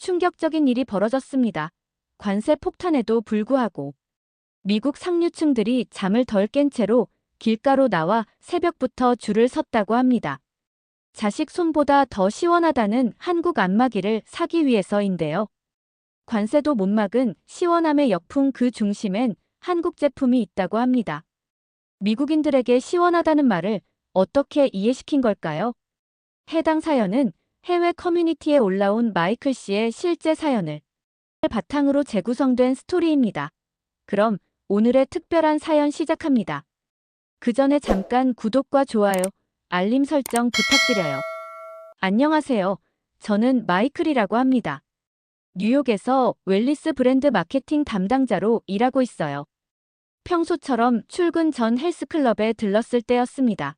충격적인 일이 벌어졌습니다. 관세 폭탄에도 불구하고 미국 상류층들이 잠을 덜 깬 채로 길가로 나와 새벽부터 줄을 섰다고 합니다. 자식 손보다 더 시원하다는 한국 안마기를 사기 위해서인데요. 관세도 못 막은 시원함의 역풍 그 중심엔 한국 제품이 있다고 합니다. 미국인들에게 시원하다는 말을 어떻게 이해시킨 걸까요? 해당 사연은 해외 커뮤니티에 올라온 마이클 씨의 실제 사연을 바탕으로 재구성된 스토리입니다. 그럼 오늘의 특별한 사연 시작합니다. 그 전에 잠깐 구독과 좋아요, 알림 설정 부탁드려요. 안녕하세요. 저는 마이클이라고 합니다. 뉴욕에서 웰니스 브랜드 마케팅 담당자로 일하고 있어요. 평소처럼 출근 전 헬스클럽에 들렀을 때였습니다.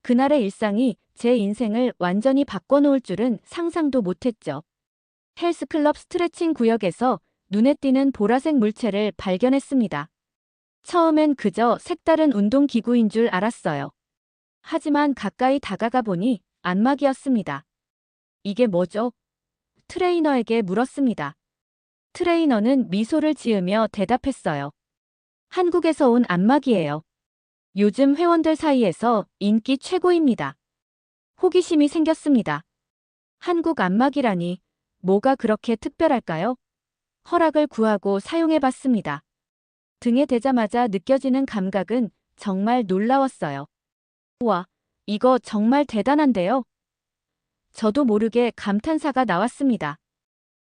그날의 일상이 제 인생을 완전히 바꿔놓을 줄은 상상도 못했죠. 헬스클럽 스트레칭 구역에서 눈에 띄는 보라색 물체를 발견했습니다. 처음엔 그저 색다른 운동기구인 줄 알았어요. 하지만 가까이 다가가 보니 안마기였습니다. 이게 뭐죠? 트레이너에게 물었습니다. 트레이너는 미소를 지으며 대답했어요. 한국에서 온 안마기예요. 요즘 회원들 사이에서 인기 최고입니다. 호기심이 생겼습니다. 한국 안마기라니 뭐가 그렇게 특별할까요? 허락을 구하고 사용해봤습니다. 등에 대자마자 느껴지는 감각은 정말 놀라웠어요. 우와, 이거 정말 대단한데요? 저도 모르게 감탄사가 나왔습니다.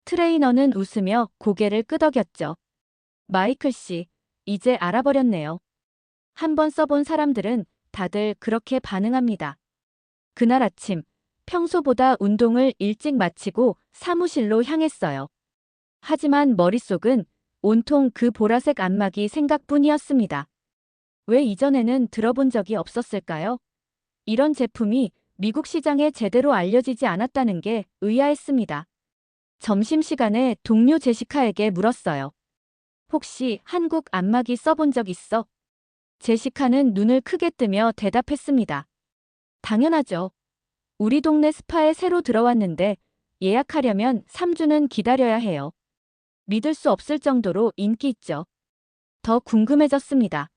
트레이너는 웃으며 고개를 끄덕였죠. 마이클 씨, 이제 알아버렸네요. 한번 써본 사람들은 다들 그렇게 반응합니다. 그날 아침, 평소보다 운동을 일찍 마치고 사무실로 향했어요. 하지만 머릿속은 온통 그 보라색 안마기 생각뿐이었습니다. 왜 이전에는 들어본 적이 없었을까요? 이런 제품이 미국 시장에 제대로 알려지지 않았다는 게 의아했습니다. 점심시간에 동료 제시카에게 물었어요. 혹시 한국 안마기 써본 적 있어? 제시카는 눈을 크게 뜨며 대답했습니다. 당연하죠. 우리 동네 스파에 새로 들어왔는데 예약하려면 3주는 기다려야 해요. 믿을 수 없을 정도로 인기 있죠. 더 궁금해졌습니다.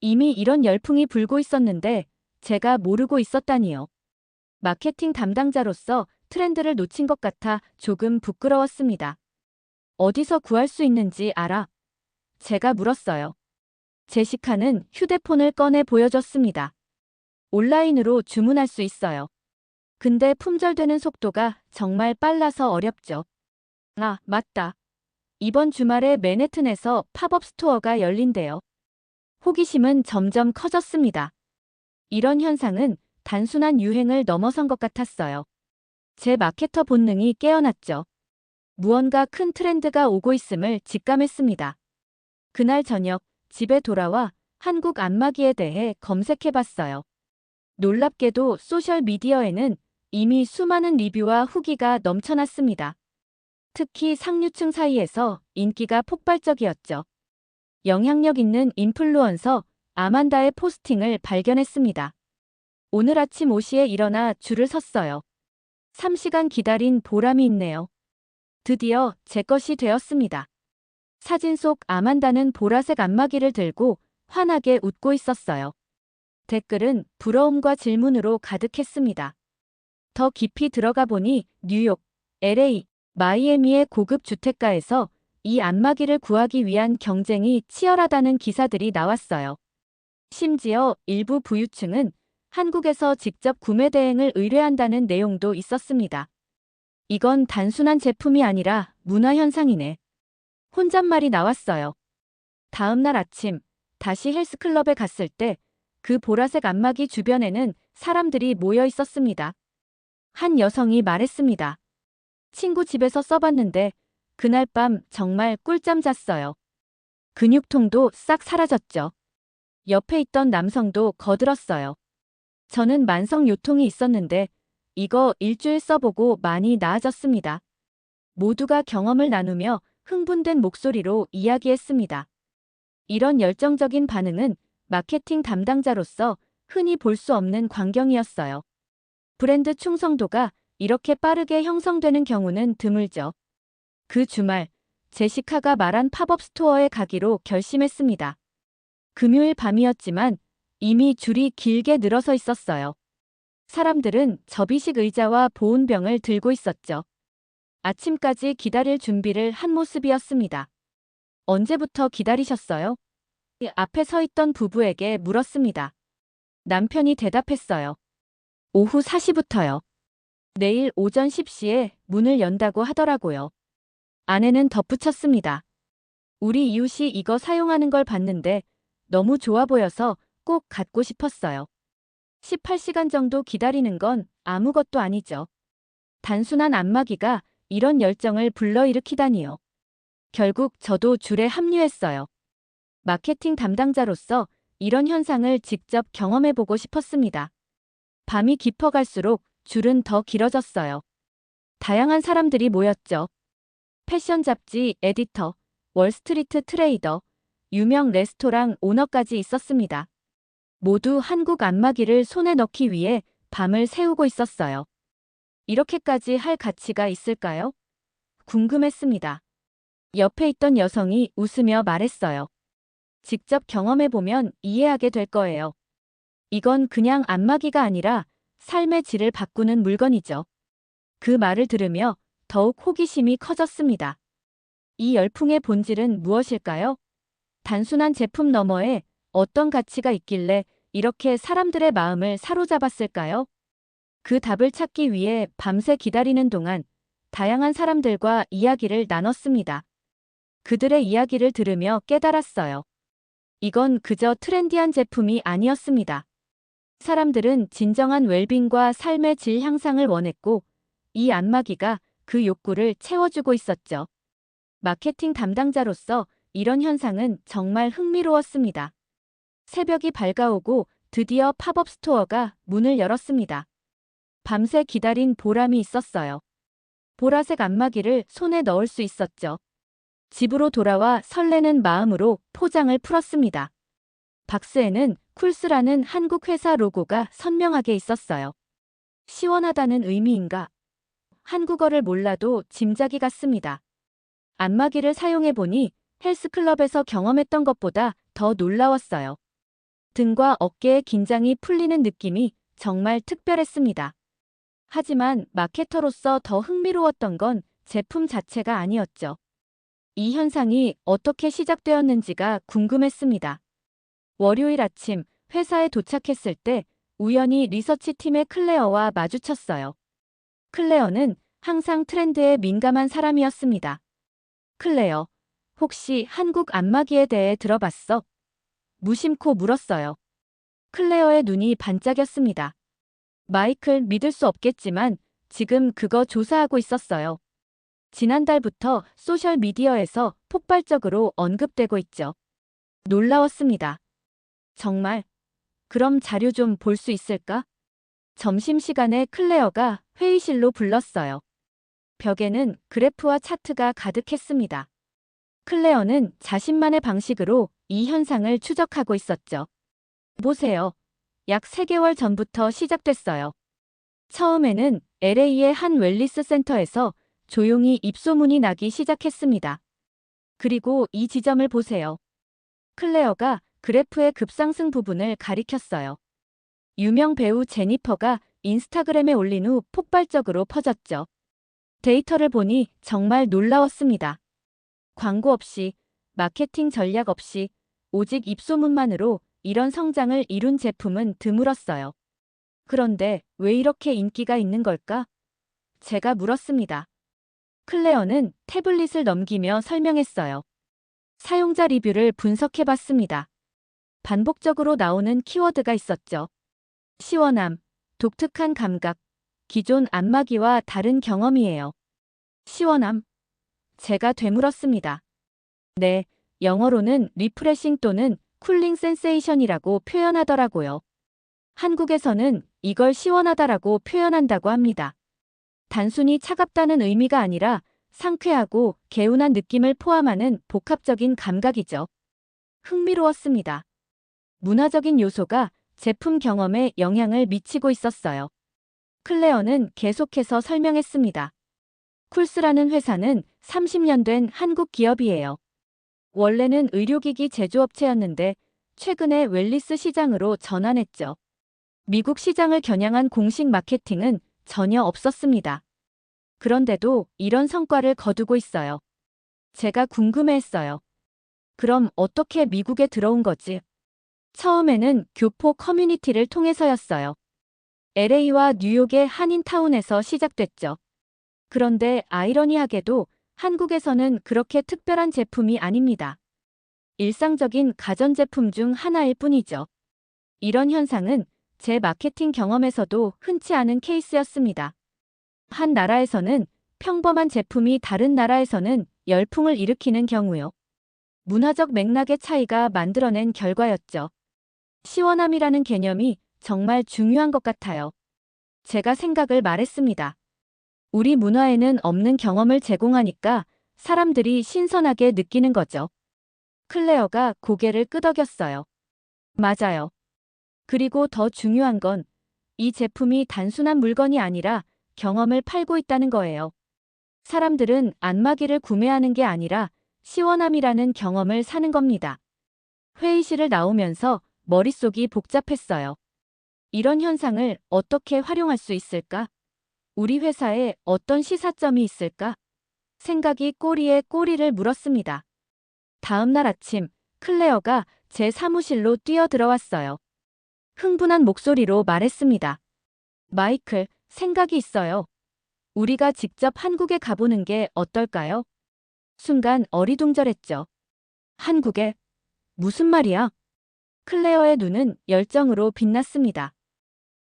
이미 이런 열풍이 불고 있었는데 제가 모르고 있었다니요. 마케팅 담당자로서 트렌드를 놓친 것 같아 조금 부끄러웠습니다. 어디서 구할 수 있는지 알아? 제가 물었어요. 제시카는 휴대폰을 꺼내 보여줬습니다. 온라인으로 주문할 수 있어요. 근데 품절되는 속도가 정말 빨라서 어렵죠. 아, 맞다. 이번 주말에 맨해튼에서 팝업 스토어가 열린대요. 호기심은 점점 커졌습니다. 이런 현상은 단순한 유행을 넘어선 것 같았어요. 제 마케터 본능이 깨어났죠. 무언가 큰 트렌드가 오고 있음을 직감했습니다. 그날 저녁 집에 돌아와 한국 안마기에 대해 검색해봤어요. 놀랍게도 소셜미디어에는 이미 수많은 리뷰와 후기가 넘쳐났습니다. 특히 상류층 사이에서 인기가 폭발적이었죠. 영향력 있는 인플루언서 아만다의 포스팅을 발견했습니다. 오늘 아침 5시에 일어나 줄을 섰어요. 3시간 기다린 보람이 있네요. 드디어 제 것이 되었습니다. 사진 속 아만다는 보라색 안마기를 들고 환하게 웃고 있었어요. 댓글은 부러움과 질문으로 가득했습니다. 더 깊이 들어가 보니 뉴욕, LA, 마이애미의 고급 주택가에서 이 안마기를 구하기 위한 경쟁이 치열하다는 기사들이 나왔어요. 심지어 일부 부유층은 한국에서 직접 구매 대행을 의뢰한다는 내용도 있었습니다. 이건 단순한 제품이 아니라 문화 현상이네. 혼잣말이 나왔어요. 다음 날 아침, 다시 헬스클럽에 갔을 때 그 보라색 안마기 주변에는 사람들이 모여 있었습니다. 한 여성이 말했습니다. 친구 집에서 써봤는데 그날 밤 정말 꿀잠 잤어요. 근육통도 싹 사라졌죠. 옆에 있던 남성도 거들었어요. 저는 만성 요통이 있었는데 이거 일주일 써보고 많이 나아졌습니다. 모두가 경험을 나누며 흥분된 목소리로 이야기했습니다. 이런 열정적인 반응은 마케팅 담당자로서 흔히 볼 수 없는 광경이었어요. 브랜드 충성도가 이렇게 빠르게 형성되는 경우는 드물죠. 그 주말, 제시카가 말한 팝업 스토어에 가기로 결심했습니다. 금요일 밤이었지만 이미 줄이 길게 늘어서 있었어요. 사람들은 접이식 의자와 보온병을 들고 있었죠. 아침까지 기다릴 준비를 한 모습이었습니다. 언제부터 기다리셨어요? 앞에 서 있던 부부에게 물었습니다. 남편이 대답했어요. 오후 4시부터요. 내일 오전 10시에 문을 연다고 하더라고요. 아내는 덧붙였습니다. 우리 이웃이 이거 사용하는 걸 봤는데 너무 좋아 보여서 꼭 갖고 싶었어요. 18시간 정도 기다리는 건 아무것도 아니죠. 단순한 안마기가 이런 열정을 불러일으키다니요. 결국 저도 줄에 합류했어요. 마케팅 담당자로서 이런 현상을 직접 경험해보고 싶었습니다. 밤이 깊어갈수록 줄은 더 길어졌어요. 다양한 사람들이 모였죠. 패션 잡지 에디터, 월스트리트 트레이더, 유명 레스토랑 오너까지 있었습니다. 모두 한국 안마기를 손에 넣기 위해 밤을 새우고 있었어요. 이렇게까지 할 가치가 있을까요? 궁금했습니다. 옆에 있던 여성이 웃으며 말했어요. 직접 경험해보면 이해하게 될 거예요. 이건 그냥 안마기가 아니라 삶의 질을 바꾸는 물건이죠. 그 말을 들으며 더욱 호기심이 커졌습니다. 이 열풍의 본질은 무엇일까요? 단순한 제품 너머에 어떤 가치가 있길래 이렇게 사람들의 마음을 사로잡았을까요? 그 답을 찾기 위해 밤새 기다리는 동안 다양한 사람들과 이야기를 나눴습니다. 그들의 이야기를 들으며 깨달았어요. 이건 그저 트렌디한 제품이 아니었습니다. 사람들은 진정한 웰빙과 삶의 질 향상을 원했고 이 안마기가 그 욕구를 채워주고 있었죠. 마케팅 담당자로서 이런 현상은 정말 흥미로웠습니다. 새벽이 밝아오고 드디어 팝업 스토어가 문을 열었습니다. 밤새 기다린 보람이 있었어요. 보라색 안마기를 손에 넣을 수 있었죠. 집으로 돌아와 설레는 마음으로 포장을 풀었습니다. 박스에는 쿨스라는 한국 회사 로고가 선명하게 있었어요. 시원하다는 의미인가? 한국어를 몰라도 짐작이 갔습니다. 안마기를 사용해보니 헬스클럽에서 경험했던 것보다 더 놀라웠어요. 등과 어깨의 긴장이 풀리는 느낌이 정말 특별했습니다. 하지만 마케터로서 더 흥미로웠던 건 제품 자체가 아니었죠. 이 현상이 어떻게 시작되었는지가 궁금했습니다. 월요일 아침 회사에 도착했을 때 우연히 리서치팀의 클레어와 마주쳤어요. 클레어는 항상 트렌드에 민감한 사람이었습니다. 클레어, 혹시 한국 안마기에 대해 들어봤어? 무심코 물었어요. 클레어의 눈이 반짝였습니다. 마이클, 믿을 수 없겠지만 지금 그거 조사하고 있었어요. 지난달부터 소셜미디어에서 폭발적으로 언급되고 있죠. 놀라웠습니다. 정말? 그럼 자료 좀 볼 수 있을까? 점심시간에 클레어가 회의실로 불렀어요. 벽에는 그래프와 차트가 가득했습니다. 클레어는 자신만의 방식으로 이 현상을 추적하고 있었죠. 보세요. 약 3개월 전부터 시작됐어요. 처음에는 LA의 한 웰니스 센터에서 조용히 입소문이 나기 시작했습니다. 그리고 이 지점을 보세요. 클레어가 그래프의 급상승 부분을 가리켰어요. 유명 배우 제니퍼가 인스타그램에 올린 후 폭발적으로 퍼졌죠. 데이터를 보니 정말 놀라웠습니다. 광고 없이, 마케팅 전략 없이, 오직 입소문만으로 이런 성장을 이룬 제품은 드물었어요. 그런데 왜 이렇게 인기가 있는 걸까? 제가 물었습니다. 클레어는 태블릿을 넘기며 설명했어요. 사용자 리뷰를 분석해봤습니다. 반복적으로 나오는 키워드가 있었죠. 시원함, 독특한 감각, 기존 안마기와 다른 경험이에요. 시원함. 제가 되물었습니다. 네, 영어로는 리프레싱 또는 쿨링 센세이션이라고 표현하더라고요. 한국에서는 이걸 시원하다라고 표현한다고 합니다. 단순히 차갑다는 의미가 아니라 상쾌하고 개운한 느낌을 포함하는 복합적인 감각이죠. 흥미로웠습니다. 문화적인 요소가 제품 경험에 영향을 미치고 있었어요. 클레어는 계속해서 설명했습니다. 쿨스라는 회사는 30년 된 한국 기업이에요. 원래는 의료기기 제조업체였는데 최근에 웰니스 시장으로 전환했죠. 미국 시장을 겨냥한 공식 마케팅은 전혀 없었습니다. 그런데도 이런 성과를 거두고 있어요. 제가 궁금해했어요. 그럼 어떻게 미국에 들어온 거지? 처음에는 교포 커뮤니티를 통해서였어요. LA와 뉴욕의 한인타운에서 시작됐죠. 그런데 아이러니하게도 한국에서는 그렇게 특별한 제품이 아닙니다. 일상적인 가전제품 중 하나일 뿐이죠. 이런 현상은 제 마케팅 경험에서도 흔치 않은 케이스였습니다. 한 나라에서는 평범한 제품이 다른 나라에서는 열풍을 일으키는 경우요. 문화적 맥락의 차이가 만들어낸 결과였죠. 시원함이라는 개념이 정말 중요한 것 같아요. 제가 생각을 말했습니다. 우리 문화에는 없는 경험을 제공하니까 사람들이 신선하게 느끼는 거죠. 클레어가 고개를 끄덕였어요. 맞아요. 그리고 더 중요한 건 이 제품이 단순한 물건이 아니라 경험을 팔고 있다는 거예요. 사람들은 안마기를 구매하는 게 아니라 시원함이라는 경험을 사는 겁니다. 회의실을 나오면서 머릿속이 복잡했어요. 이런 현상을 어떻게 활용할 수 있을까? 우리 회사에 어떤 시사점이 있을까? 생각이 꼬리에 꼬리를 물었습니다. 다음 날 아침, 클레어가 제 사무실로 뛰어들어왔어요. 흥분한 목소리로 말했습니다. 마이클, 생각이 있어요. 우리가 직접 한국에 가보는 게 어떨까요? 순간 어리둥절했죠. 한국에? 무슨 말이야? 클레어의 눈은 열정으로 빛났습니다.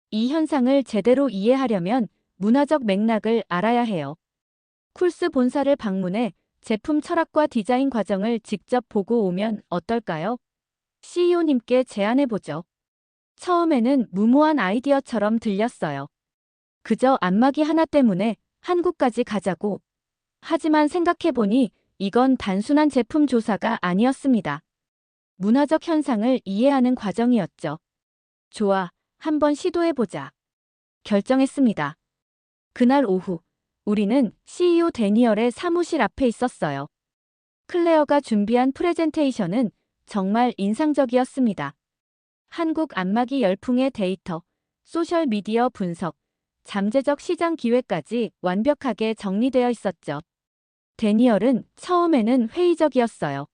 이 현상을 제대로 이해하려면 문화적 맥락을 알아야 해요. 쿨스 본사를 방문해 제품 철학과 디자인 과정을 직접 보고 오면 어떨까요? CEO님께 제안해보죠. 처음에는 무모한 아이디어처럼 들렸어요. 그저 안마기 하나 때문에 한국까지 가자고. 하지만 생각해보니 이건 단순한 제품 조사가 아니었습니다. 문화적 현상을 이해하는 과정이었죠. 좋아, 한번 시도해보자. 결정했습니다. 그날 오후, 우리는 CEO 데니얼의 사무실 앞에 있었어요. 클레어가 준비한 프레젠테이션은 정말 인상적이었습니다. 한국 안마기 열풍의 데이터, 소셜미디어 분석, 잠재적 시장 기회까지 완벽하게 정리되어 있었죠. 데니얼은 처음에는 회의적이었어요.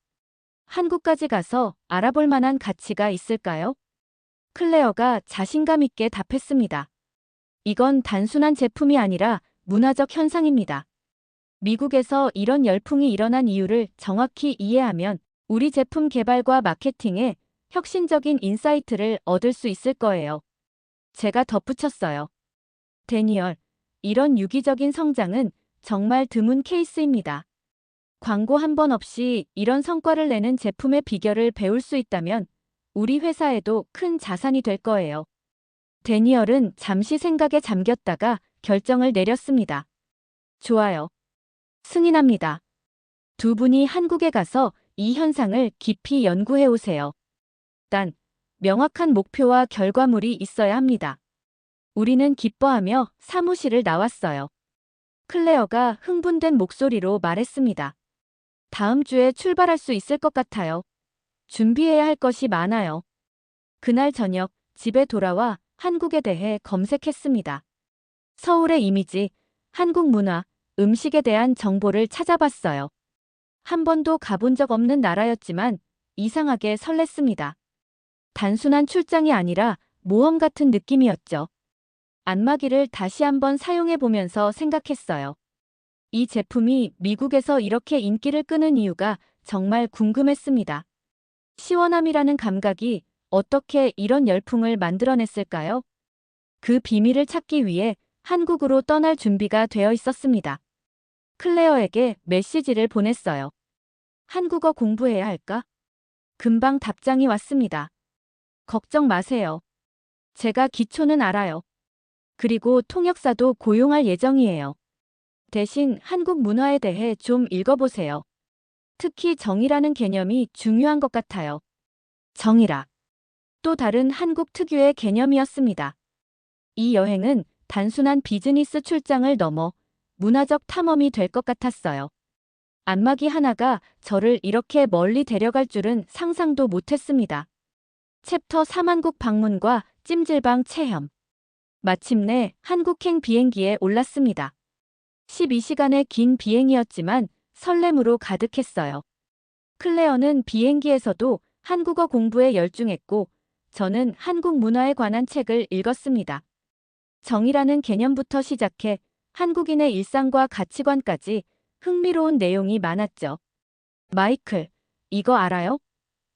한국까지 가서 알아볼 만한 가치가 있을까요? 클레어가 자신감 있게 답했습니다. 이건 단순한 제품이 아니라 문화적 현상입니다. 미국에서 이런 열풍이 일어난 이유를 정확히 이해하면 우리 제품 개발과 마케팅에 혁신적인 인사이트를 얻을 수 있을 거예요. 제가 덧붙였어요. 데니얼, 이런 유기적인 성장은 정말 드문 케이스입니다. 광고 한 번 없이 이런 성과를 내는 제품의 비결을 배울 수 있다면 우리 회사에도 큰 자산이 될 거예요. 데니얼은 잠시 생각에 잠겼다가 결정을 내렸습니다. 좋아요. 승인합니다. 두 분이 한국에 가서 이 현상을 깊이 연구해 오세요. 단, 명확한 목표와 결과물이 있어야 합니다. 우리는 기뻐하며 사무실을 나왔어요. 클레어가 흥분된 목소리로 말했습니다. 다음 주에 출발할 수 있을 것 같아요. 준비해야 할 것이 많아요. 그날 저녁 집에 돌아와 한국에 대해 검색했습니다. 서울의 이미지, 한국 문화, 음식에 대한 정보를 찾아봤어요. 한 번도 가본 적 없는 나라였지만 이상하게 설렜습니다. 단순한 출장이 아니라 모험 같은 느낌이었죠. 안마기를 다시 한번 사용해 보면서 생각했어요. 이 제품이 미국에서 이렇게 인기를 끄는 이유가 정말 궁금했습니다. 시원함이라는 감각이 어떻게 이런 열풍을 만들어냈을까요? 그 비밀을 찾기 위해 한국으로 떠날 준비가 되어 있었습니다. 클레어에게 메시지를 보냈어요. 한국어 공부해야 할까? 금방 답장이 왔습니다. 걱정 마세요. 제가 기초는 알아요. 그리고 통역사도 고용할 예정이에요. 대신 한국 문화에 대해 좀 읽어보세요. 특히 정이라는 개념이 중요한 것 같아요. 정이라. 또 다른 한국 특유의 개념이었습니다. 이 여행은 단순한 비즈니스 출장을 넘어 문화적 탐험이 될 것 같았어요. 안마기 하나가 저를 이렇게 멀리 데려갈 줄은 상상도 못했습니다. 챕터 3 한국 방문과 찜질방 체험. 마침내 한국행 비행기에 올랐습니다. 12시간의 긴 비행이었지만 설렘으로 가득했어요. 클레어는 비행기에서도 한국어 공부에 열중했고 저는 한국 문화에 관한 책을 읽었습니다. 정이라는 개념부터 시작해 한국인의 일상과 가치관까지 흥미로운 내용이 많았죠. 마이클, 이거 알아요?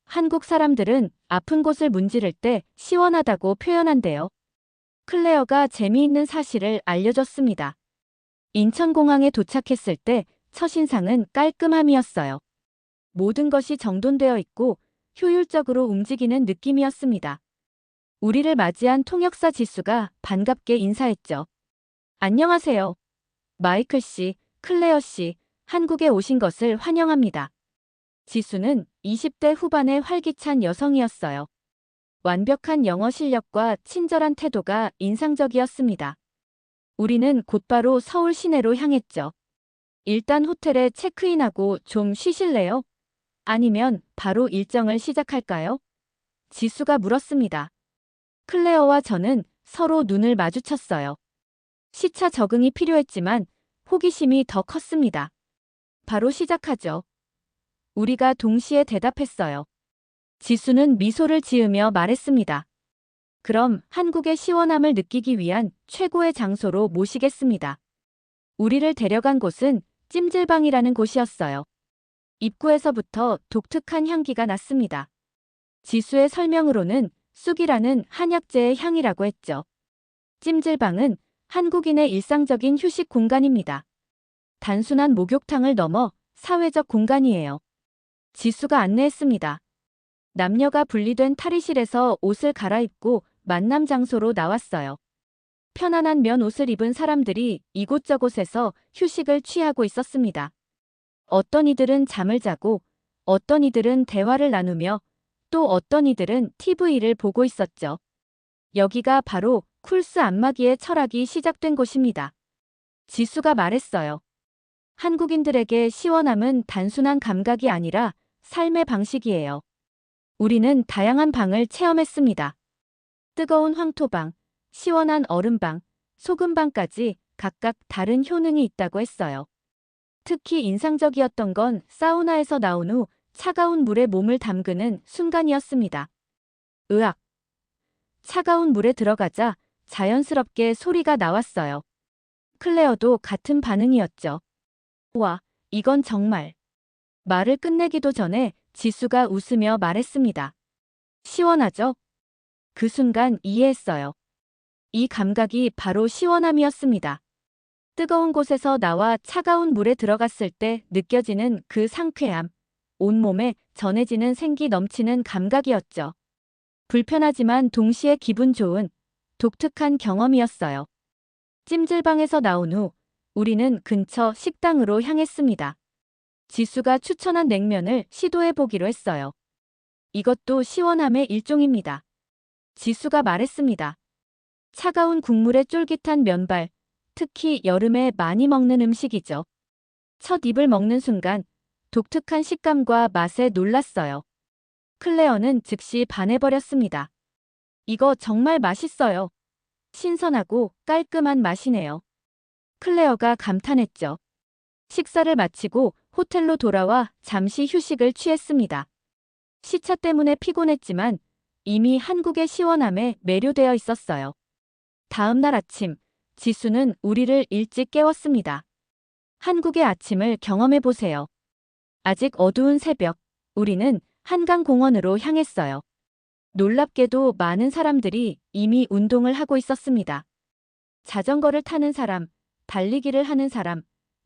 한국 사람들은 아픈 곳을 문지를 때 시원하다고 표현한대요. 클레어가 재미있는 사실을 알려줬습니다. 인천공항에 도착했을 때 첫인상은 깔끔함이었어요. 모든 것이 정돈되어 있고 효율적으로 움직이는 느낌이었습니다. 우리를 맞이한 통역사 지수가 반갑게 인사했죠. 안녕하세요. 마이클 씨, 클레어 씨, 한국에 오신 것을 환영합니다. 지수는 20대 후반의 활기찬 여성이었어요. 완벽한 영어 실력과 친절한 태도가 인상적이었습니다. 우리는 곧바로 서울 시내로 향했죠. 일단 호텔에 체크인하고 좀 쉬실래요? 아니면 바로 일정을 시작할까요? 지수가 물었습니다. 클레어와 저는 서로 눈을 마주쳤어요. 시차 적응이 필요했지만 호기심이 더 컸습니다. 바로 시작하죠. 우리가 동시에 대답했어요. 지수는 미소를 지으며 말했습니다. 그럼 한국의 시원함을 느끼기 위한 최고의 장소로 모시겠습니다. 우리를 데려간 곳은 찜질방이라는 곳이었어요. 입구에서부터 독특한 향기가 났습니다. 지수의 설명으로는 쑥이라는 한약재의 향이라고 했죠. 찜질방은 한국인의 일상적인 휴식 공간입니다. 단순한 목욕탕을 넘어 사회적 공간이에요. 지수가 안내했습니다. 남녀가 분리된 탈의실에서 옷을 갈아입고 만남 장소로 나왔어요. 편안한 면 옷을 입은 사람들이 이곳저곳에서 휴식을 취하고 있었습니다. 어떤 이들은 잠을 자고, 어떤 이들은 대화를 나누며, 또 어떤 이들은 TV를 보고 있었죠. 여기가 바로 쿨스 안마기의 철학이 시작된 곳입니다. 지수가 말했어요. 한국인들에게 시원함은 단순한 감각이 아니라 삶의 방식이에요. 우리는 다양한 방을 체험했습니다. 뜨거운 황토방, 시원한 얼음방, 소금방까지 각각 다른 효능이 있다고 했어요. 특히 인상적이었던 건 사우나에서 나온 후 차가운 물에 몸을 담그는 순간이었습니다. 으악! 차가운 물에 들어가자 자연스럽게 소리가 나왔어요. 클레어도 같은 반응이었죠. 와, 이건 정말. 말을 끝내기도 전에 지수가 웃으며 말했습니다. 시원하죠? 그 순간 이해했어요. 이 감각이 바로 시원함이었습니다. 뜨거운 곳에서 나와 차가운 물에 들어갔을 때 느껴지는 그 상쾌함, 온몸에 전해지는 생기 넘치는 감각이었죠. 불편하지만 동시에 기분 좋은 독특한 경험이었어요. 찜질방에서 나온 후 우리는 근처 식당으로 향했습니다. 지수가 추천한 냉면을 시도해보기로 했어요. 이것도 시원함의 일종입니다. 지수가 말했습니다. 차가운 국물에 쫄깃한 면발, 특히 여름에 많이 먹는 음식이죠. 첫 입을 먹는 순간 독특한 식감과 맛에 놀랐어요. 클레어는 즉시 반해버렸습니다. 이거 정말 맛있어요. 신선하고 깔끔한 맛이네요. 클레어가 감탄했죠. 식사를 마치고 호텔로 돌아와 잠시 휴식을 취했습니다. 시차 때문에 피곤했지만 이미 한국의 시원함에 매료되어 있었어요. 다음 날 아침, 지수는 우리를 일찍 깨웠습니다. 한국의 아침을 경험해보세요. 아직 어두운 새벽, 우리는 한강공원으로 향했어요. 놀랍게도 많은 사람들이 이미 운동을 하고 있었습니다. 자전거를 타는 사람, 달리기를 하는 사람,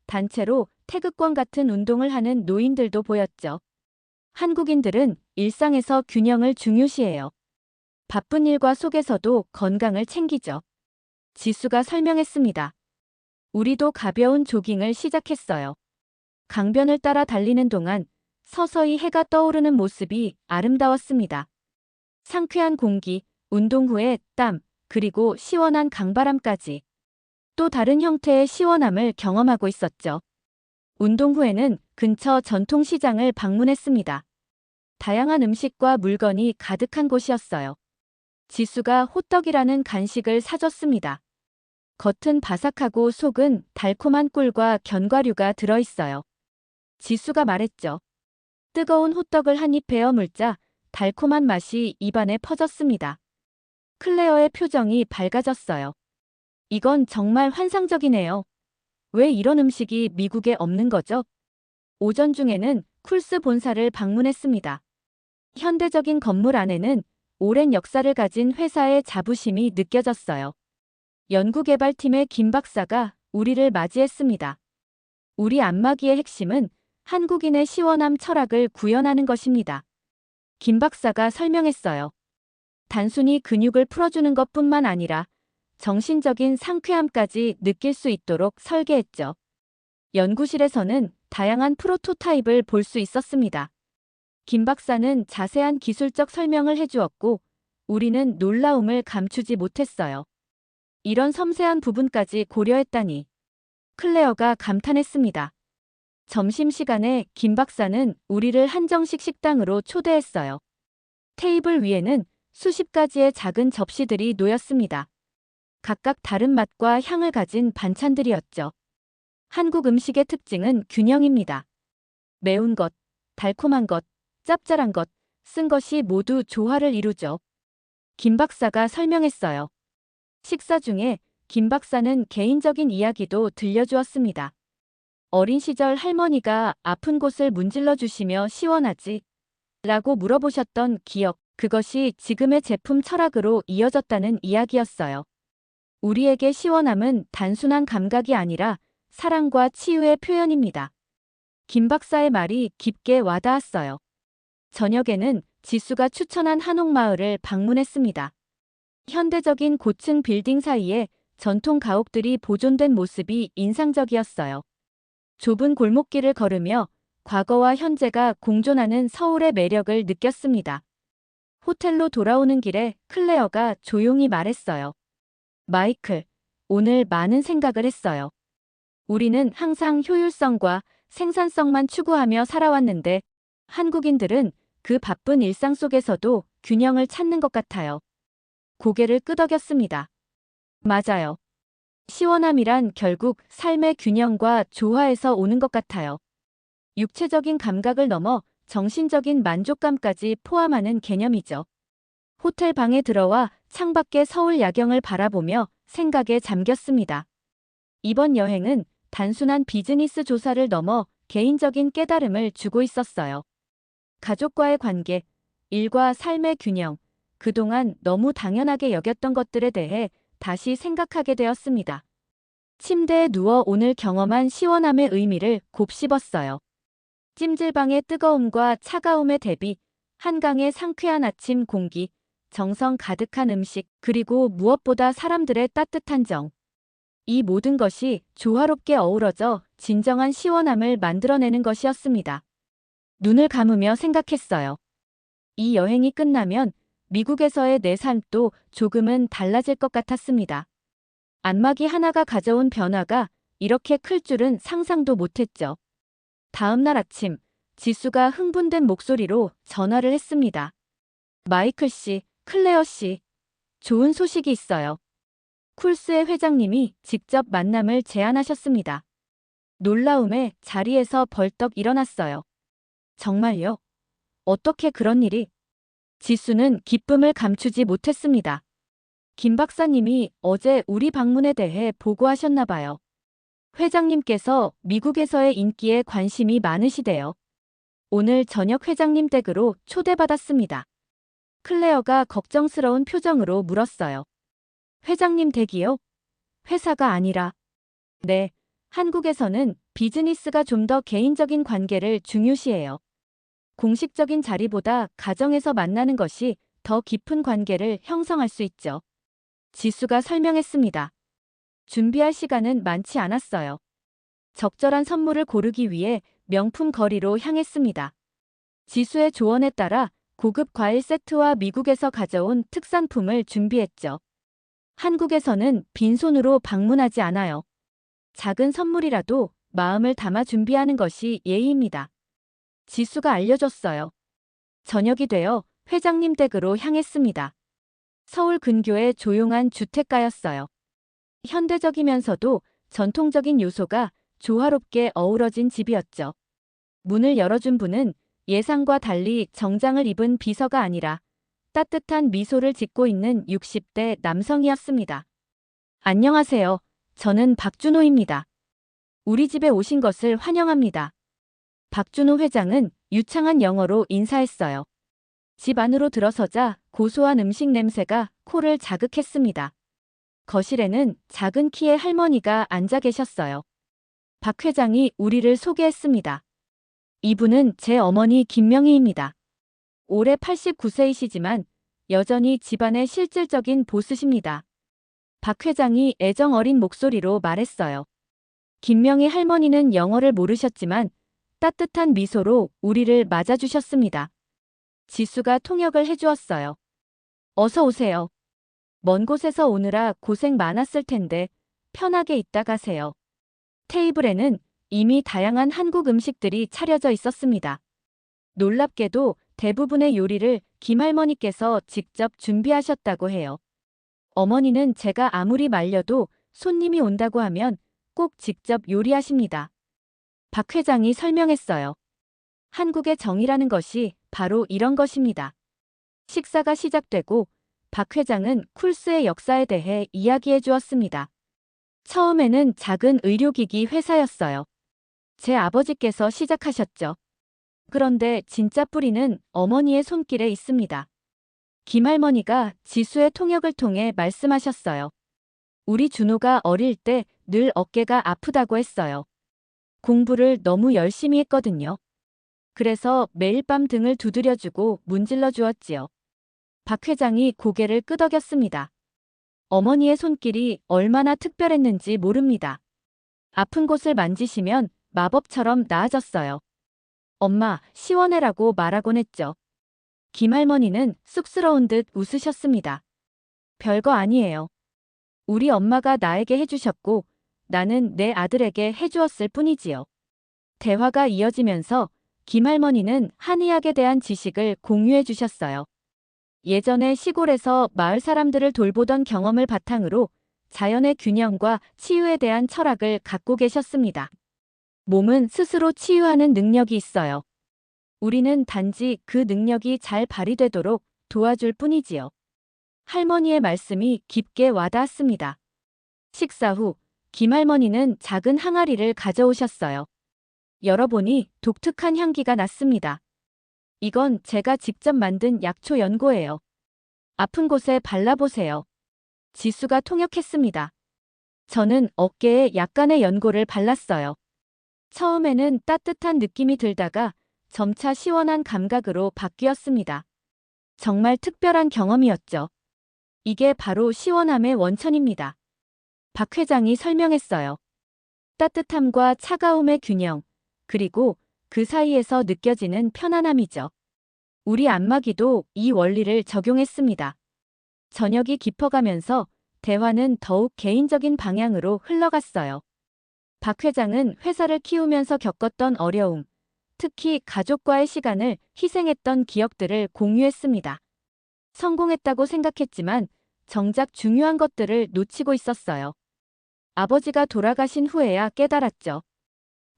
단체로 태극권 같은 운동을 하는 노인들도 보였죠. 한국인들은 일상에서 균형을 중요시해요. 바쁜 일과 속에서도 건강을 챙기죠. 지수가 설명했습니다. 우리도 가벼운 조깅을 시작했어요. 강변을 따라 달리는 동안 서서히 해가 떠오르는 모습이 아름다웠습니다. 상쾌한 공기, 운동 후의 땀, 그리고 시원한 강바람까지. 또 다른 형태의 시원함을 경험하고 있었죠. 운동 후에는 근처 전통시장을 방문했습니다. 다양한 음식과 물건이 가득한 곳이었어요. 지수가 호떡이라는 간식을 사줬습니다. 겉은 바삭하고 속은 달콤한 꿀과 견과류가 들어있어요. 지수가 말했죠. 뜨거운 호떡을 한 입 베어 물자 달콤한 맛이 입안에 퍼졌습니다. 클레어의 표정이 밝아졌어요. 이건 정말 환상적이네요. 왜 이런 음식이 미국에 없는 거죠? 오전 중에는 쿨스 본사를 방문했습니다. 현대적인 건물 안에는 오랜 역사를 가진 회사의 자부심이 느껴졌어요. 연구개발팀의 김 박사가 우리를 맞이했습니다. 우리 안마기의 핵심은 한국인의 시원함 철학을 구현하는 것입니다. 김 박사가 설명했어요. 단순히 근육을 풀어주는 것뿐만 아니라 정신적인 상쾌함까지 느낄 수 있도록 설계했죠. 연구실에서는 다양한 프로토타입을 볼 수 있었습니다. 김 박사는 자세한 기술적 설명을 해주었고 우리는 놀라움을 감추지 못했어요. 이런 섬세한 부분까지 고려했다니. 클레어가 감탄했습니다. 점심시간에 김 박사는 우리를 한정식 식당으로 초대했어요. 테이블 위에는 수십 가지의 작은 접시들이 놓였습니다. 각각 다른 맛과 향을 가진 반찬들이었죠. 한국 음식의 특징은 균형입니다. 매운 것, 달콤한 것, 짭짤한 것, 쓴 것이 모두 조화를 이루죠. 김 박사가 설명했어요. 식사 중에 김 박사는 개인적인 이야기도 들려주었습니다. 어린 시절 할머니가 아픈 곳을 문질러 주시며 시원하지? 라고 물어보셨던 기억, 그것이 지금의 제품 철학으로 이어졌다는 이야기였어요. 우리에게 시원함은 단순한 감각이 아니라 사랑과 치유의 표현입니다. 김 박사의 말이 깊게 와닿았어요. 저녁에는 지수가 추천한 한옥마을을 방문했습니다. 현대적인 고층 빌딩 사이에 전통 가옥들이 보존된 모습이 인상적이었어요. 좁은 골목길을 걸으며 과거와 현재가 공존하는 서울의 매력을 느꼈습니다. 호텔로 돌아오는 길에 클레어가 조용히 말했어요. 마이클, 오늘 많은 생각을 했어요. 우리는 항상 효율성과 생산성만 추구하며 살아왔는데 한국인들은 그 바쁜 일상 속에서도 균형을 찾는 것 같아요. 고개를 끄덕였습니다. 맞아요. 시원함이란 결국 삶의 균형과 조화에서 오는 것 같아요. 육체적인 감각을 넘어 정신적인 만족감까지 포함하는 개념이죠. 호텔 방에 들어와 창밖의 서울 야경을 바라보며 생각에 잠겼습니다. 이번 여행은 단순한 비즈니스 조사를 넘어 개인적인 깨달음을 주고 있었어요. 가족과의 관계, 일과 삶의 균형, 그동안 너무 당연하게 여겼던 것들에 대해 다시 생각하게 되었습니다. 침대에 누워 오늘 경험한 시원함의 의미를 곱씹었어요. 찜질방의 뜨거움과 차가움의 대비, 한강의 상쾌한 아침 공기, 정성 가득한 음식, 그리고 무엇보다 사람들의 따뜻한 정. 이 모든 것이 조화롭게 어우러져 진정한 시원함을 만들어내는 것이었습니다. 눈을 감으며 생각했어요. 이 여행이 끝나면 미국에서의 내 삶도 조금은 달라질 것 같았습니다. 안마기 하나가 가져온 변화가 이렇게 클 줄은 상상도 못했죠. 다음 날 아침, 지수가 흥분된 목소리로 전화를 했습니다. 마이클 씨, 클레어 씨, 좋은 소식이 있어요. 쿨스의 회장님이 직접 만남을 제안하셨습니다. 놀라움에 자리에서 벌떡 일어났어요. 정말요? 어떻게 그런 일이? 지수는 기쁨을 감추지 못했습니다. 김 박사님이 어제 우리 방문에 대해 보고하셨나 봐요. 회장님께서 미국에서의 인기에 관심이 많으시대요. 오늘 저녁 회장님 댁으로 초대받았습니다. 클레어가 걱정스러운 표정으로 물었어요. 회장님 댁이요? 회사가 아니라. 네, 한국에서는 비즈니스가 좀 더 개인적인 관계를 중요시해요. 공식적인 자리보다 가정에서 만나는 것이 더 깊은 관계를 형성할 수 있죠. 지수가 설명했습니다. 준비할 시간은 많지 않았어요. 적절한 선물을 고르기 위해 명품 거리로 향했습니다. 지수의 조언에 따라 고급 과일 세트와 미국에서 가져온 특산품을 준비했죠. 한국에서는 빈손으로 방문하지 않아요. 작은 선물이라도 마음을 담아 준비하는 것이 예의입니다. 지수가 알려줬어요. 저녁이 되어 회장님 댁으로 향했습니다. 서울 근교의 조용한 주택가였어요. 현대적이면서도 전통적인 요소가 조화롭게 어우러진 집이었죠. 문을 열어준 분은 예상과 달리 정장을 입은 비서가 아니라 따뜻한 미소를 짓고 있는 60대 남성이었습니다. 안녕하세요. 저는 박준호입니다. 우리 집에 오신 것을 환영합니다. 박준호 회장은 유창한 영어로 인사했어요. 집 안으로 들어서자 고소한 음식 냄새가 코를 자극했습니다. 거실에는 작은 키의 할머니가 앉아 계셨어요. 박 회장이 우리를 소개했습니다. 이분은 제 어머니 김명희입니다. 올해 89세이시지만 여전히 집안의 실질적인 보스십니다. 박 회장이 애정 어린 목소리로 말했어요. 김명희 할머니는 영어를 모르셨지만 따뜻한 미소로 우리를 맞아주셨습니다. 지수가 통역을 해주었어요. 어서 오세요. 먼 곳에서 오느라 고생 많았을 텐데 편하게 있다 가세요. 테이블에는 이미 다양한 한국 음식들이 차려져 있었습니다. 놀랍게도 대부분의 요리를 김할머니께서 직접 준비하셨다고 해요. 어머니는 제가 아무리 말려도 손님이 온다고 하면 꼭 직접 요리하십니다. 박 회장이 설명했어요. 한국의 정이라는 것이 바로 이런 것입니다. 식사가 시작되고 박 회장은 쿨스의 역사에 대해 이야기해 주었습니다. 처음에는 작은 의료기기 회사였어요. 제 아버지께서 시작하셨죠. 그런데 진짜 뿌리는 어머니의 손길에 있습니다. 김할머니가 지수의 통역을 통해 말씀하셨어요. 우리 준호가 어릴 때 늘 어깨가 아프다고 했어요. 공부를 너무 열심히 했거든요. 그래서 매일 밤 등을 두드려주고 문질러 주었지요. 박 회장이 고개를 끄덕였습니다. 어머니의 손길이 얼마나 특별했는지 모릅니다. 아픈 곳을 만지시면 마법처럼 나아졌어요. 엄마, 시원해라고 말하곤 했죠. 김할머니는 쑥스러운 듯 웃으셨습니다. 별거 아니에요. 우리 엄마가 나에게 해주셨고 나는 내 아들에게 해주었을 뿐이지요. 대화가 이어지면서 김할머니는 한의학에 대한 지식을 공유해 주셨어요. 예전에 시골에서 마을 사람들을 돌보던 경험을 바탕으로 자연의 균형과 치유에 대한 철학을 갖고 계셨습니다. 몸은 스스로 치유하는 능력이 있어요. 우리는 단지 그 능력이 잘 발휘되도록 도와줄 뿐이지요. 할머니의 말씀이 깊게 와닿았습니다. 식사 후 김할머니는 작은 항아리를 가져오셨어요. 열어보니 독특한 향기가 났습니다. 이건 제가 직접 만든 약초 연고예요. 아픈 곳에 발라보세요. 지수가 통역했습니다. 저는 어깨에 약간의 연고를 발랐어요. 처음에는 따뜻한 느낌이 들다가 점차 시원한 감각으로 바뀌었습니다. 정말 특별한 경험이었죠. 이게 바로 시원함의 원천입니다. 박 회장이 설명했어요. 따뜻함과 차가움의 균형, 그리고 그 사이에서 느껴지는 편안함이죠. 우리 안마기도 이 원리를 적용했습니다. 저녁이 깊어가면서 대화는 더욱 개인적인 방향으로 흘러갔어요. 박 회장은 회사를 키우면서 겪었던 어려움, 특히 가족과의 시간을 희생했던 기억들을 공유했습니다. 성공했다고 생각했지만 정작 중요한 것들을 놓치고 있었어요. 아버지가 돌아가신 후에야 깨달았죠.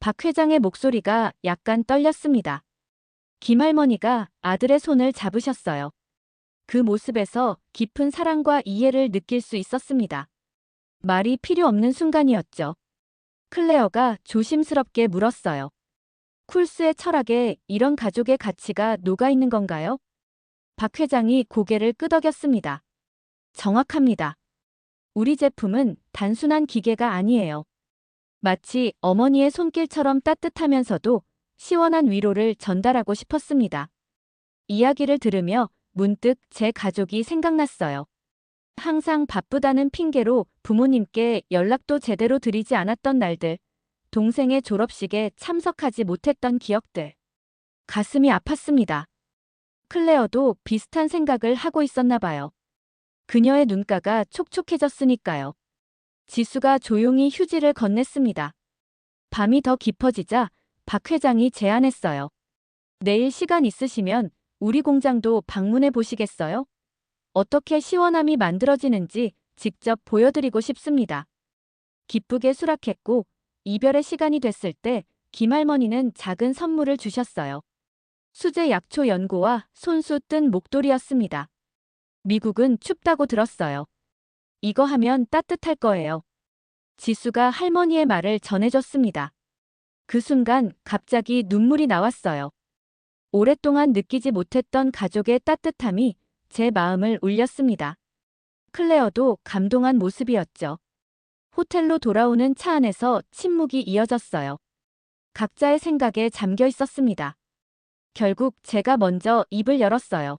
박 회장의 목소리가 약간 떨렸습니다. 김할머니가 아들의 손을 잡으셨어요. 그 모습에서 깊은 사랑과 이해를 느낄 수 있었습니다. 말이 필요 없는 순간이었죠. 클레어가 조심스럽게 물었어요. 쿨스의 철학에 이런 가족의 가치가 녹아있는 건가요? 박 회장이 고개를 끄덕였습니다. 정확합니다. 우리 제품은 단순한 기계가 아니에요. 마치 어머니의 손길처럼 따뜻하면서도 시원한 위로를 전달하고 싶었습니다. 이야기를 들으며 문득 제 가족이 생각났어요. 항상 바쁘다는 핑계로 부모님께 연락도 제대로 드리지 않았던 날들, 동생의 졸업식에 참석하지 못했던 기억들. 가슴이 아팠습니다. 클레어도 비슷한 생각을 하고 있었나 봐요. 그녀의 눈가가 촉촉해졌으니까요. 지수가 조용히 휴지를 건넸습니다. 밤이 더 깊어지자 박 회장이 제안했어요. 내일 시간 있으시면 우리 공장도 방문해 보시겠어요? 어떻게 시원함이 만들어지는지 직접 보여드리고 싶습니다. 기쁘게 수락했고 이별의 시간이 됐을 때 김할머니는 작은 선물을 주셨어요. 수제 약초 연고와 손수 뜬 목도리였습니다. 미국은 춥다고 들었어요. 이거 하면 따뜻할 거예요. 지수가 할머니의 말을 전해줬습니다. 그 순간 갑자기 눈물이 나왔어요. 오랫동안 느끼지 못했던 가족의 따뜻함이 제 마음을 울렸습니다. 클레어도 감동한 모습이었죠. 호텔로 돌아오는 차 안에서 침묵이 이어졌어요. 각자의 생각에 잠겨 있었습니다. 결국 제가 먼저 입을 열었어요.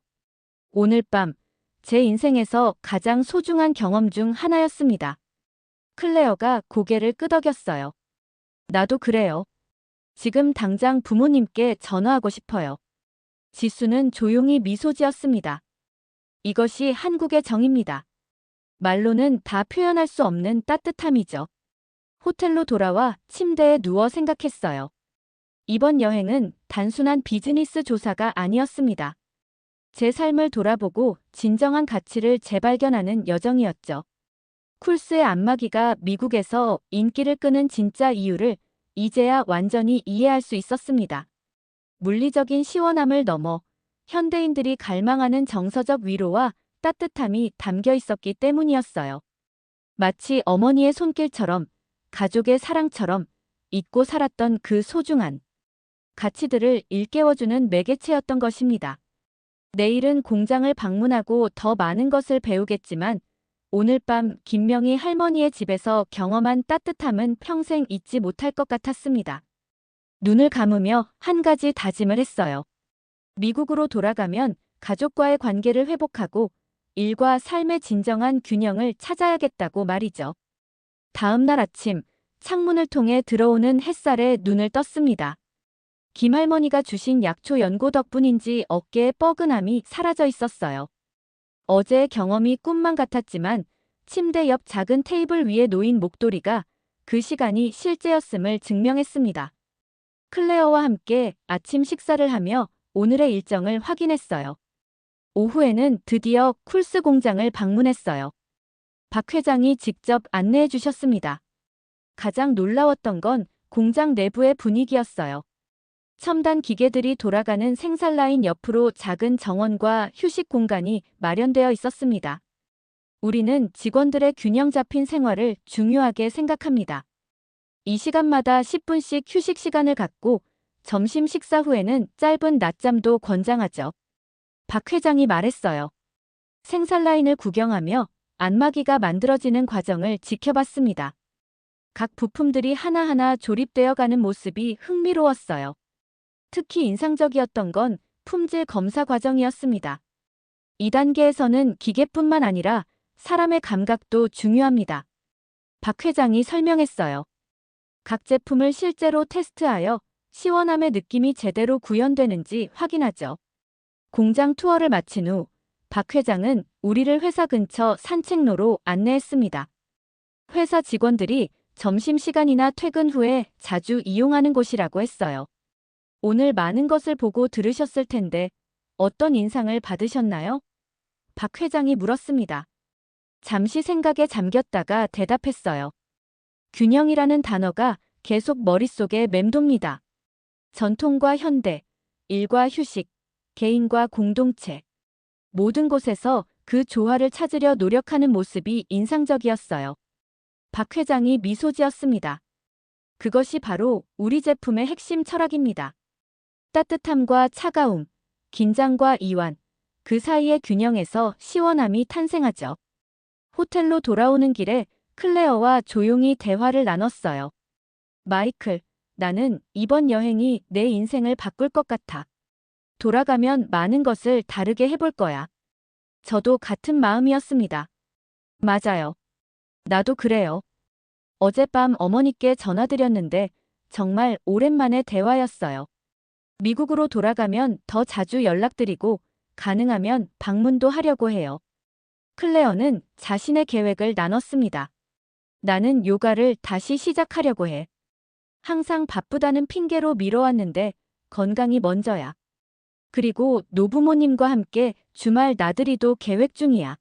오늘 밤, 제 인생에서 가장 소중한 경험 중 하나였습니다. 클레어가 고개를 끄덕였어요. 나도 그래요. 지금 당장 부모님께 전화하고 싶어요. 지수는 조용히 미소 지었습니다. 이것이 한국의 정입니다. 말로는 다 표현할 수 없는 따뜻함이죠. 호텔로 돌아와 침대에 누워 생각했어요. 이번 여행은 단순한 비즈니스 조사가 아니었습니다. 제 삶을 돌아보고 진정한 가치를 재발견하는 여정이었죠. 쿨스의 안마기가 미국에서 인기를 끄는 진짜 이유를 이제야 완전히 이해할 수 있었습니다. 물리적인 시원함을 넘어 현대인들이 갈망하는 정서적 위로와 따뜻함이 담겨 있었기 때문이었어요. 마치 어머니의 손길처럼, 가족의 사랑처럼 잊고 살았던 그 소중한 가치들을 일깨워주는 매개체였던 것입니다. 내일은 공장을 방문하고 더 많은 것을 배우겠지만 오늘 밤 김명희 할머니의 집에서 경험한 따뜻함은 평생 잊지 못할 것 같았습니다. 눈을 감으며 한 가지 다짐을 했어요. 미국으로 돌아가면 가족과의 관계를 회복하고 일과 삶의 진정한 균형을 찾아야겠다고 말이죠. 다음 날 아침 창문을 통해 들어오는 햇살에 눈을 떴습니다. 김할머니가 주신 약초 연고 덕분인지 어깨에 뻐근함이 사라져 있었어요. 어제의 경험이 꿈만 같았지만 침대 옆 작은 테이블 위에 놓인 목도리가 그 시간이 실제였음을 증명했습니다. 클레어와 함께 아침 식사를 하며 오늘의 일정을 확인했어요. 오후에는 드디어 쿨스 공장을 방문했어요. 박 회장이 직접 안내해 주셨습니다. 가장 놀라웠던 건 공장 내부의 분위기였어요. 첨단 기계들이 돌아가는 생산 라인 옆으로 작은 정원과 휴식 공간이 마련되어 있었습니다. 우리는 직원들의 균형 잡힌 생활을 중요하게 생각합니다. 이 시간마다 10분씩 휴식 시간을 갖고 점심 식사 후에는 짧은 낮잠도 권장하죠. 박 회장이 말했어요. 생산 라인을 구경하며 안마기가 만들어지는 과정을 지켜봤습니다. 각 부품들이 하나하나 조립되어 가는 모습이 흥미로웠어요. 특히 인상적이었던 건 품질 검사 과정이었습니다. 이 단계에서는 기계뿐만 아니라 사람의 감각도 중요합니다. 박 회장이 설명했어요. 각 제품을 실제로 테스트하여 시원함의 느낌이 제대로 구현되는지 확인하죠. 공장 투어를 마친 후 박 회장은 우리를 회사 근처 산책로로 안내했습니다. 회사 직원들이 점심시간이나 퇴근 후에 자주 이용하는 곳이라고 했어요. 오늘 많은 것을 보고 들으셨을 텐데 어떤 인상을 받으셨나요? 박 회장이 물었습니다. 잠시 생각에 잠겼다가 대답했어요. 균형이라는 단어가 계속 머릿속에 맴돕니다. 전통과 현대, 일과 휴식, 개인과 공동체. 모든 곳에서 그 조화를 찾으려 노력하는 모습이 인상적이었어요. 박 회장이 미소 지었습니다. 그것이 바로 우리 제품의 핵심 철학입니다. 따뜻함과 차가움, 긴장과 이완, 그 사이의 균형에서 시원함이 탄생하죠. 호텔로 돌아오는 길에 클레어와 조용히 대화를 나눴어요. 마이클, 나는 이번 여행이 내 인생을 바꿀 것 같아. 돌아가면 많은 것을 다르게 해볼 거야. 저도 같은 마음이었습니다. 맞아요. 나도 그래요. 어젯밤 어머니께 전화드렸는데 정말 오랜만의 대화였어요. 미국으로 돌아가면 더 자주 연락드리고 가능하면 방문도 하려고 해요. 클레어는 자신의 계획을 나눴습니다. 나는 요가를 다시 시작하려고 해. 항상 바쁘다는 핑계로 미뤄왔는데 건강이 먼저야. 그리고 노부모님과 함께 주말 나들이도 계획 중이야.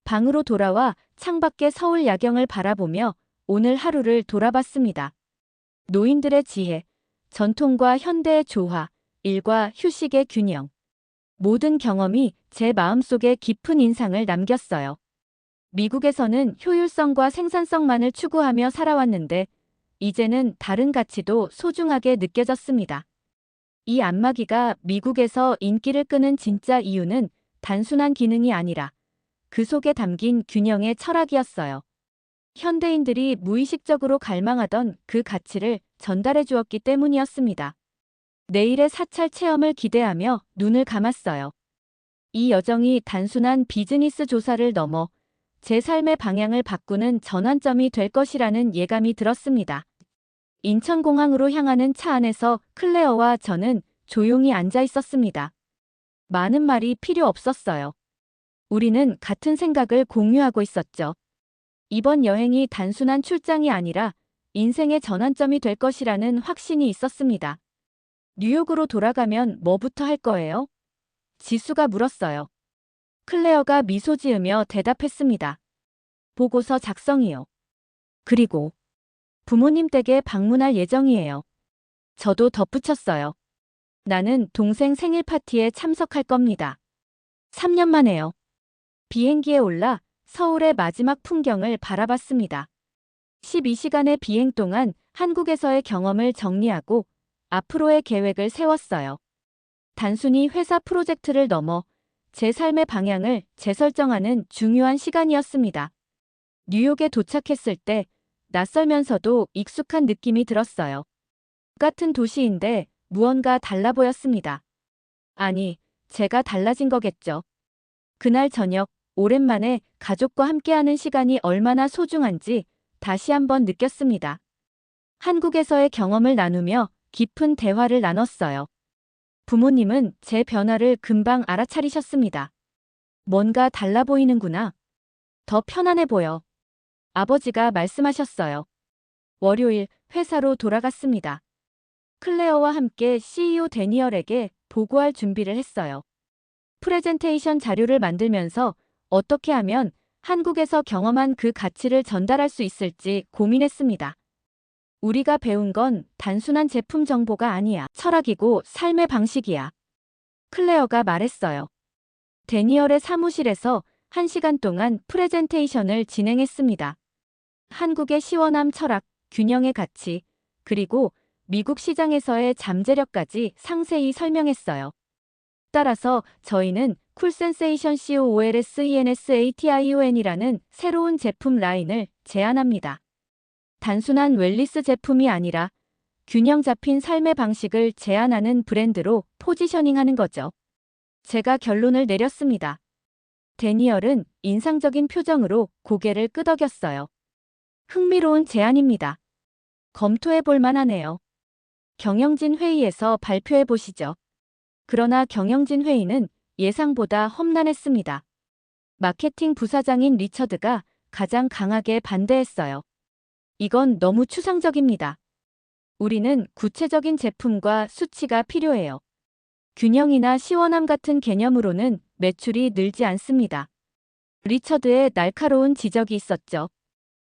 방으로 돌아와 창밖의 서울 야경을 바라보며 오늘 하루를 돌아봤습니다. 노인들의 지혜, 전통과 현대의 조화, 일과 휴식의 균형. 모든 경험이 제 마음속에 깊은 인상을 남겼어요. 미국에서는 효율성과 생산성만을 추구하며 살아왔는데 이제는 다른 가치도 소중하게 느껴졌습니다. 이 안마기가 미국에서 인기를 끄는 진짜 이유는 단순한 기능이 아니라 그 속에 담긴 균형의 철학이었어요. 현대인들이 무의식적으로 갈망하던 그 가치를 전달해 주었기 때문이었습니다. 내일의 사찰 체험을 기대하며 눈을 감았어요. 이 여정이 단순한 비즈니스 조사를 넘어 제 삶의 방향을 바꾸는 전환점이 될 것이라는 예감이 들었습니다. 인천공항으로 향하는 차 안에서 클레어와 저는 조용히 앉아 있었습니다. 많은 말이 필요 없었어요. 우리는 같은 생각을 공유하고 있었죠. 이번 여행이 단순한 출장이 아니라 인생의 전환점이 될 것이라는 확신이 있었습니다. 뉴욕으로 돌아가면 뭐부터 할 거예요? 지수가 물었어요. 클레어가 미소 지으며 대답했습니다. 보고서 작성이요. 그리고 부모님 댁에 방문할 예정이에요. 저도 덧붙였어요. 나는 동생 생일 파티에 참석할 겁니다. 3년 만에요. 비행기에 올라 서울의 마지막 풍경을 바라봤습니다. 12시간의 비행 동안 한국에서의 경험을 정리하고 앞으로의 계획을 세웠어요. 단순히 회사 프로젝트를 넘어 제 삶의 방향을 재설정하는 중요한 시간이었습니다. 뉴욕에 도착했을 때 낯설면서도 익숙한 느낌이 들었어요. 같은 도시인데 무언가 달라 보였습니다. 아니, 제가 달라진 거겠죠. 그날 저녁, 오랜만에 가족과 함께하는 시간이 얼마나 소중한지 다시 한번 느꼈습니다. 한국에서의 경험을 나누며 깊은 대화를 나눴어요. 부모님은 제 변화를 금방 알아차리셨습니다. 뭔가 달라 보이는구나. 더 편안해 보여. 아버지가 말씀하셨어요. 월요일 회사로 돌아갔습니다. 클레어와 함께 CEO 데니얼에게 보고할 준비를 했어요. 프레젠테이션 자료를 만들면서 어떻게 하면 한국에서 경험한 그 가치를 전달할 수 있을지 고민했습니다. 우리가 배운 건 단순한 제품 정보가 아니야. 철학이고 삶의 방식이야. 클레어가 말했어요. 데니얼의 사무실에서 1시간 동안 프레젠테이션을 진행했습니다. 한국의 시원함 철학, 균형의 가치, 그리고 미국 시장에서의 잠재력까지 상세히 설명했어요. 따라서 저희는 쿨센세이션 COOLSENSATION이라는 새로운 제품 라인을 제안합니다. 단순한 웰니스 제품이 아니라 균형 잡힌 삶의 방식을 제안하는 브랜드로 포지셔닝하는 거죠. 제가 결론을 내렸습니다. 데니얼은 인상적인 표정으로 고개를 끄덕였어요. 흥미로운 제안입니다. 검토해 볼 만하네요. 경영진 회의에서 발표해 보시죠. 그러나 경영진 회의는 예상보다 험난했습니다. 마케팅 부사장인 리처드가 가장 강하게 반대했어요. 이건 너무 추상적입니다. 우리는 구체적인 제품과 수치가 필요해요. 균형이나 시원함 같은 개념으로는 매출이 늘지 않습니다. 리처드의 날카로운 지적이 있었죠.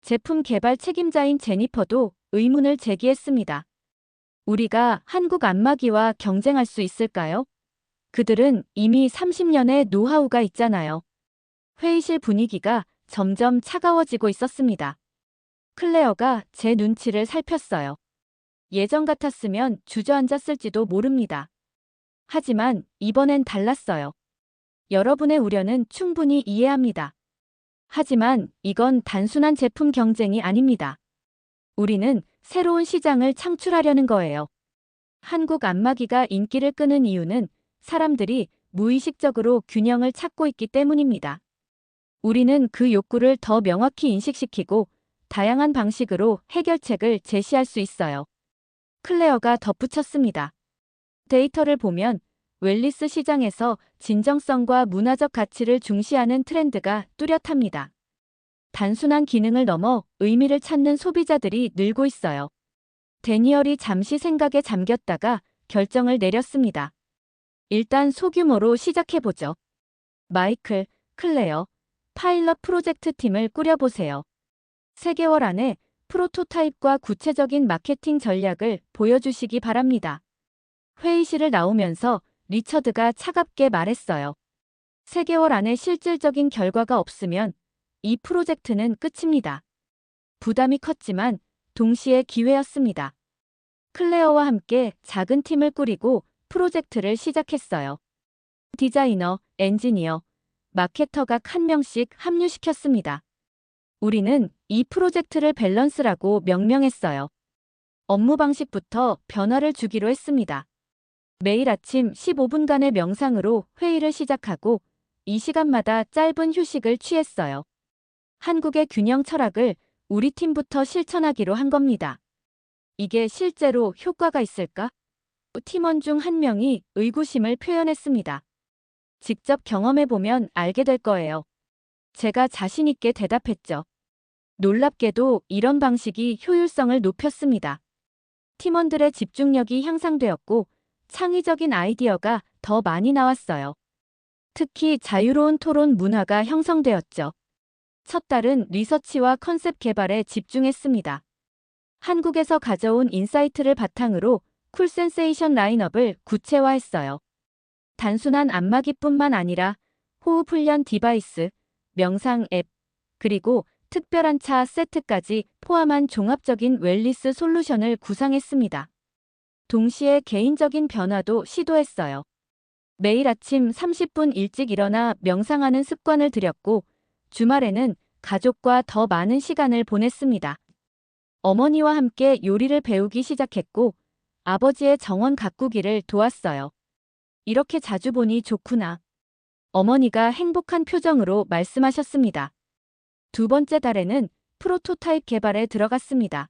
제품 개발 책임자인 제니퍼도 의문을 제기했습니다. 우리가 한국 안마기와 경쟁할 수 있을까요? 그들은 이미 30년의 노하우가 있잖아요. 회의실 분위기가 점점 차가워지고 있었습니다. 클레어가 제 눈치를 살폈어요. 예전 같았으면 주저앉았을지도 모릅니다. 하지만 이번엔 달랐어요. 여러분의 우려는 충분히 이해합니다. 하지만 이건 단순한 제품 경쟁이 아닙니다. 우리는 새로운 시장을 창출하려는 거예요. 한국 안마기가 인기를 끄는 이유는 사람들이 무의식적으로 균형을 찾고 있기 때문입니다. 우리는 그 욕구를 더 명확히 인식시키고 다양한 방식으로 해결책을 제시할 수 있어요. 클레어가 덧붙였습니다. 데이터를 보면 웰니스 시장에서 진정성과 문화적 가치를 중시하는 트렌드가 뚜렷합니다. 단순한 기능을 넘어 의미를 찾는 소비자들이 늘고 있어요. 데니얼이 잠시 생각에 잠겼다가 결정을 내렸습니다. 일단 소규모로 시작해보죠. 마이클, 클레어, 파일럿 프로젝트 팀을 꾸려보세요. 3개월 안에 프로토타입과 구체적인 마케팅 전략을 보여주시기 바랍니다. 회의실을 나오면서 리처드가 차갑게 말했어요. 3개월 안에 실질적인 결과가 없으면 이 프로젝트는 끝입니다. 부담이 컸지만 동시에 기회였습니다. 클레어와 함께 작은 팀을 꾸리고 프로젝트를 시작했어요. 디자이너, 엔지니어, 마케터가 한 명씩 합류시켰습니다. 우리는 이 프로젝트를 밸런스라고 명명했어요. 업무 방식부터 변화를 주기로 했습니다. 매일 아침 15분간의 명상으로 회의를 시작하고 이 시간마다 짧은 휴식을 취했어요. 한국의 균형 철학을 우리 팀부터 실천하기로 한 겁니다. 이게 실제로 효과가 있을까? 팀원 중 한 명이 의구심을 표현했습니다. 직접 경험해보면 알게 될 거예요. 제가 자신 있게 대답했죠. 놀랍게도 이런 방식이 효율성을 높였습니다. 팀원들의 집중력이 향상되었고 창의적인 아이디어가 더 많이 나왔어요. 특히 자유로운 토론 문화가 형성되었죠. 첫 달은 리서치와 컨셉 개발에 집중했습니다. 한국에서 가져온 인사이트를 바탕으로 쿨 센세이션 라인업을 구체화했어요. 단순한 안마기뿐만 아니라 호흡 훈련 디바이스, 명상 앱, 그리고 특별한 차 세트까지 포함한 종합적인 웰니스 솔루션을 구상했습니다. 동시에 개인적인 변화도 시도했어요. 매일 아침 30분 일찍 일어나 명상하는 습관을 들였고 주말에는 가족과 더 많은 시간을 보냈습니다. 어머니와 함께 요리를 배우기 시작했고 아버지의 정원 가꾸기를 도왔어요. 이렇게 자주 보니 좋구나. 어머니가 행복한 표정으로 말씀하셨습니다. 두 번째 달에는 프로토타입 개발에 들어갔습니다.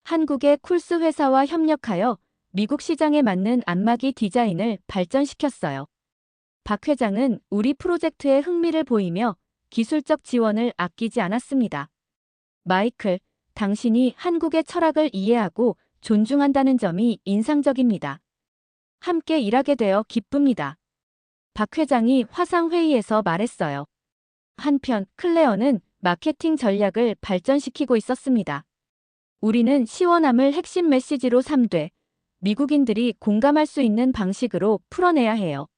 한국의 쿨스 회사와 협력하여 미국 시장에 맞는 안마기 디자인을 발전시켰어요. 박 회장은 우리 프로젝트에 흥미를 보이며 기술적 지원을 아끼지 않았습니다. 마이클, 당신이 한국의 철학을 이해하고 존중한다는 점이 인상적입니다. 함께 일하게 되어 기쁩니다. 박 회장이 화상회의에서 말했어요. 한편 클레어는 마케팅 전략을 발전시키고 있었습니다. 우리는 시원함을 핵심 메시지로 삼되 미국인들이 공감할 수 있는 방식으로 풀어내야 해요.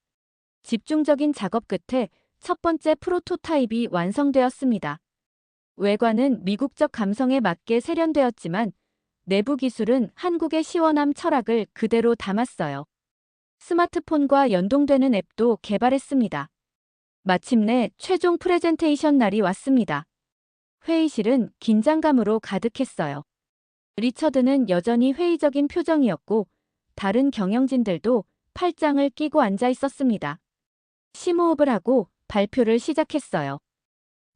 집중적인 작업 끝에 첫 번째 프로토타입이 완성되었습니다. 외관은 미국적 감성에 맞게 세련되었지만 내부 기술은 한국의 시원함 철학을 그대로 담았어요. 스마트폰과 연동되는 앱도 개발했습니다. 마침내 최종 프레젠테이션 날이 왔습니다. 회의실은 긴장감으로 가득했어요. 리처드는 여전히 회의적인 표정이었고 다른 경영진들도 팔짱을 끼고 앉아 있었습니다. 심호흡을 하고 발표를 시작했어요.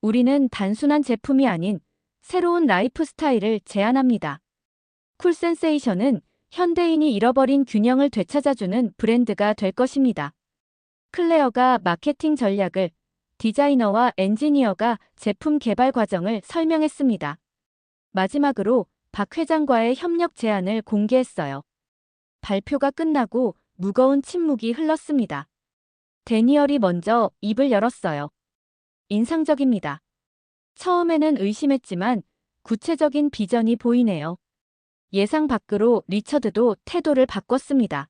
우리는 단순한 제품이 아닌 새로운 라이프 스타일을 제안합니다. 쿨 센세이션은 현대인이 잃어버린 균형을 되찾아주는 브랜드가 될 것입니다. 클레어가 마케팅 전략을, 디자이너와 엔지니어가 제품 개발 과정을 설명했습니다. 마지막으로 박 회장과의 협력 제안을 공개했어요. 발표가 끝나고 무거운 침묵이 흘렀습니다. 데니얼이 먼저 입을 열었어요. 인상적입니다. 처음에는 의심했지만 구체적인 비전이 보이네요. 예상 밖으로 리처드도 태도를 바꿨습니다.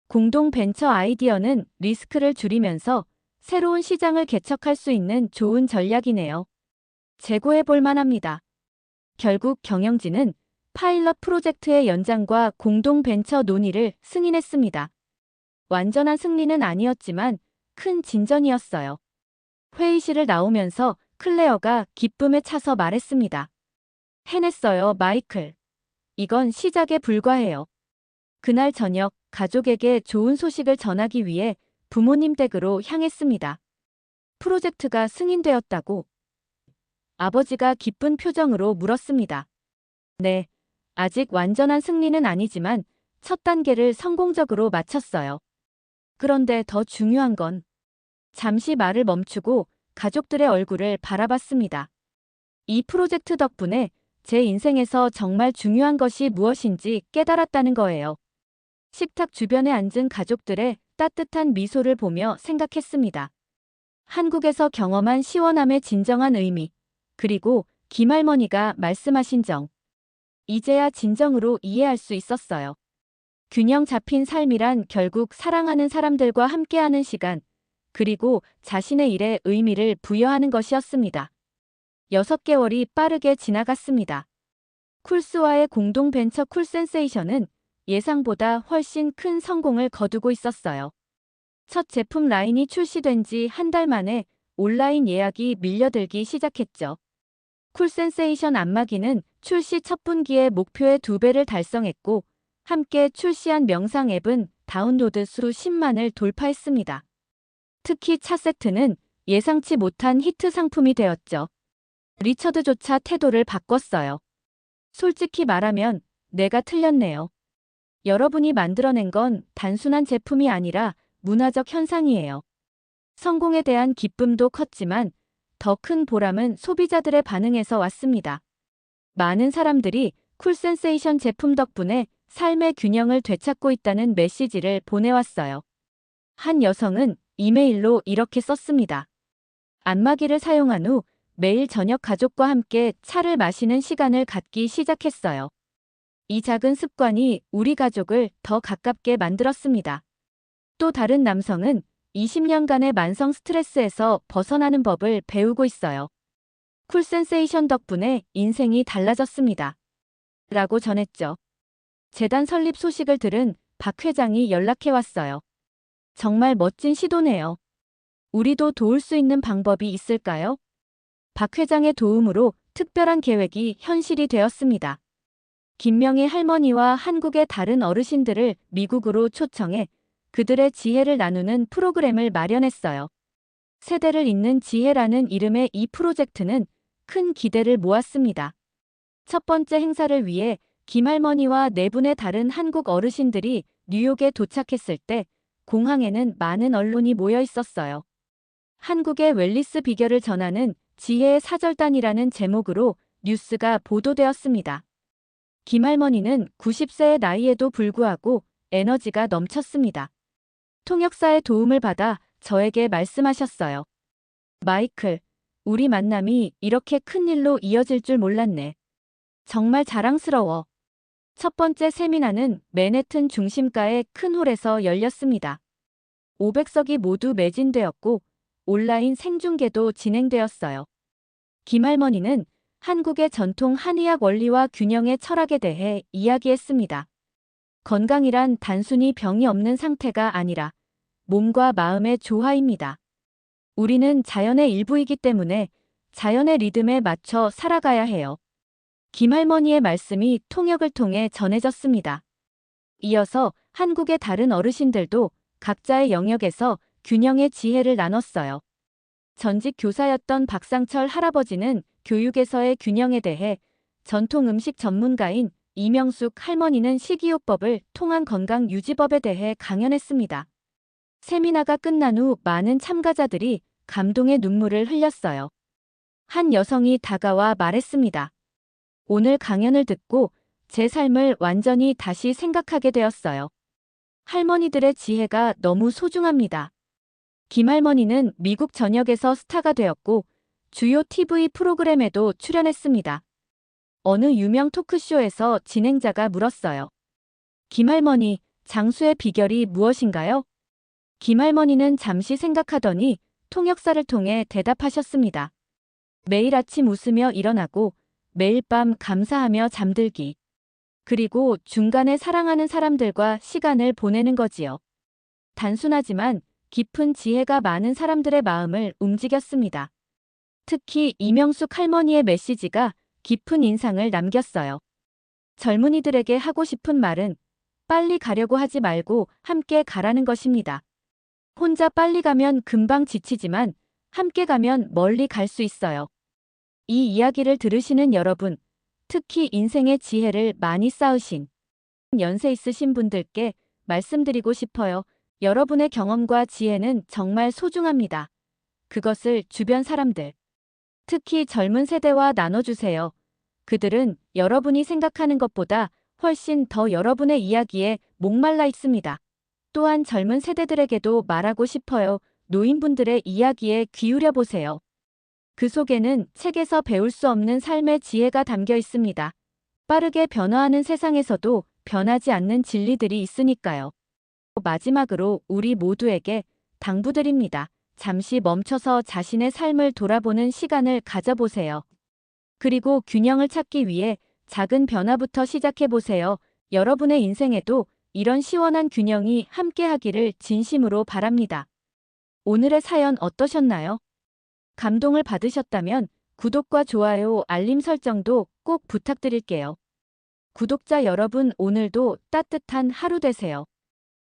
공동 벤처 아이디어는 리스크를 줄이면서 새로운 시장을 개척할 수 있는 좋은 전략이네요. 재고해 볼 만합니다. 결국 경영진은 파일럿 프로젝트의 연장과 공동 벤처 논의를 승인했습니다. 완전한 승리는 아니었지만 큰 진전이었어요. 회의실을 나오면서 클레어가 기쁨에 차서 말했습니다. 해냈어요, 마이클. 이건 시작에 불과해요. 그날 저녁 가족에게 좋은 소식을 전하기 위해 부모님 댁으로 향했습니다. 프로젝트가 승인되었다고. 아버지가 기쁜 표정으로 물었습니다. 네, 아직 완전한 승리는 아니지만 첫 단계를 성공적으로 마쳤어요. 그런데 더 중요한 건 잠시 말을 멈추고 가족들의 얼굴을 바라봤습니다. 이 프로젝트 덕분에 제 인생에서 정말 중요한 것이 무엇인지 깨달았다는 거예요. 식탁 주변에 앉은 가족들의 따뜻한 미소를 보며 생각했습니다. 한국에서 경험한 시원함의 진정한 의미, 그리고 김할머니가 말씀하신 정. 이제야 진정으로 이해할 수 있었어요. 균형 잡힌 삶이란 결국 사랑하는 사람들과 함께하는 시간, 그리고 자신의 일에 의미를 부여하는 것이었습니다. 6개월이 빠르게 지나갔습니다. 쿨스와의 공동 벤처 쿨센세이션은 예상보다 훨씬 큰 성공을 거두고 있었어요. 첫 제품 라인이 출시된 지 한 달 만에 온라인 예약이 밀려들기 시작했죠. 쿨센세이션 안마기는 출시 첫 분기에 목표의 2배를 달성했고, 함께 출시한 명상 앱은 다운로드 수 10만을 돌파했습니다. 특히 차 세트는 예상치 못한 히트 상품이 되었죠. 리처드조차 태도를 바꿨어요. 솔직히 말하면 내가 틀렸네요. 여러분이 만들어낸 건 단순한 제품이 아니라 문화적 현상이에요. 성공에 대한 기쁨도 컸지만 더 큰 보람은 소비자들의 반응에서 왔습니다. 많은 사람들이 쿨센세이션 제품 덕분에 삶의 균형을 되찾고 있다는 메시지를 보내왔어요. 한 여성은 이메일로 이렇게 썼습니다. 안마기를 사용한 후 매일 저녁 가족과 함께 차를 마시는 시간을 갖기 시작했어요. 이 작은 습관이 우리 가족을 더 가깝게 만들었습니다. 또 다른 남성은 20년간의 만성 스트레스에서 벗어나는 법을 배우고 있어요. 쿨센세이션 덕분에 인생이 달라졌습니다. 라고 전했죠. 재단 설립 소식을 들은 박 회장이 연락해왔어요. 정말 멋진 시도네요. 우리도 도울 수 있는 방법이 있을까요? 박 회장의 도움으로 특별한 계획이 현실이 되었습니다. 김명희 할머니와 한국의 다른 어르신들을 미국으로 초청해 그들의 지혜를 나누는 프로그램을 마련했어요. 세대를 잇는 지혜라는 이름의 이 프로젝트는 큰 기대를 모았습니다. 첫 번째 행사를 위해 김할머니와 4분의 다른 한국 어르신들이 뉴욕에 도착했을 때 공항에는 많은 언론이 모여 있었어요. 한국의 웰니스 비결을 전하는 지혜의 사절단이라는 제목으로 뉴스가 보도되었습니다. 김할머니는 90세의 나이에도 불구하고 에너지가 넘쳤습니다. 통역사의 도움을 받아 저에게 말씀하셨어요. 마이클, 우리 만남이 이렇게 큰 일로 이어질 줄 몰랐네. 정말 자랑스러워. 첫 번째 세미나는 맨해튼 중심가의 큰 홀에서 열렸습니다. 500석이 모두 매진되었고 온라인 생중계도 진행되었어요. 김할머니는 한국의 전통 한의학 원리와 균형의 철학에 대해 이야기했습니다. 건강이란 단순히 병이 없는 상태가 아니라 몸과 마음의 조화입니다. 우리는 자연의 일부이기 때문에 자연의 리듬에 맞춰 살아가야 해요. 김할머니의 말씀이 통역을 통해 전해졌습니다. 이어서 한국의 다른 어르신들도 각자의 영역에서 균형의 지혜를 나눴어요. 전직 교사였던 박상철 할아버지는 교육에서의 균형에 대해, 전통 음식 전문가인 이명숙 할머니는 식이요법을 통한 건강 유지법에 대해 강연했습니다. 세미나가 끝난 후 많은 참가자들이 감동의 눈물을 흘렸어요. 한 여성이 다가와 말했습니다. 오늘 강연을 듣고 제 삶을 완전히 다시 생각하게 되었어요. 할머니들의 지혜가 너무 소중합니다. 김할머니는 미국 전역에서 스타가 되었고 주요 TV 프로그램에도 출연했습니다. 어느 유명 토크쇼에서 진행자가 물었어요. 김할머니, 장수의 비결이 무엇인가요? 김할머니는 잠시 생각하더니 통역사를 통해 대답하셨습니다. 매일 아침 웃으며 일어나고 매일 밤 감사하며 잠들기. 그리고 중간에 사랑하는 사람들과 시간을 보내는 거지요. 단순하지만 깊은 지혜가 많은 사람들의 마음을 움직였습니다. 특히 이명숙 할머니의 메시지가 깊은 인상을 남겼어요. 젊은이들에게 하고 싶은 말은 빨리 가려고 하지 말고 함께 가라는 것입니다. 혼자 빨리 가면 금방 지치지만 함께 가면 멀리 갈 수 있어요. 이 이야기를 들으시는 여러분, 특히 인생의 지혜를 많이 쌓으신 연세 있으신 분들께 말씀드리고 싶어요. 여러분의 경험과 지혜는 정말 소중합니다. 그것을 주변 사람들, 특히 젊은 세대와 나눠주세요. 그들은 여러분이 생각하는 것보다 훨씬 더 여러분의 이야기에 목말라 있습니다. 또한 젊은 세대들에게도 말하고 싶어요. 노인분들의 이야기에 기울여 보세요. 그 속에는 책에서 배울 수 없는 삶의 지혜가 담겨 있습니다. 빠르게 변화하는 세상에서도 변하지 않는 진리들이 있으니까요. 마지막으로 우리 모두에게 당부드립니다. 잠시 멈춰서 자신의 삶을 돌아보는 시간을 가져보세요. 그리고 균형을 찾기 위해 작은 변화부터 시작해 보세요. 여러분의 인생에도 이런 시원한 균형이 함께하기를 진심으로 바랍니다. 오늘의 사연 어떠셨나요? 감동을 받으셨다면 구독과 좋아요, 알림 설정도 꼭 부탁드릴게요. 구독자 여러분, 오늘도 따뜻한 하루 되세요.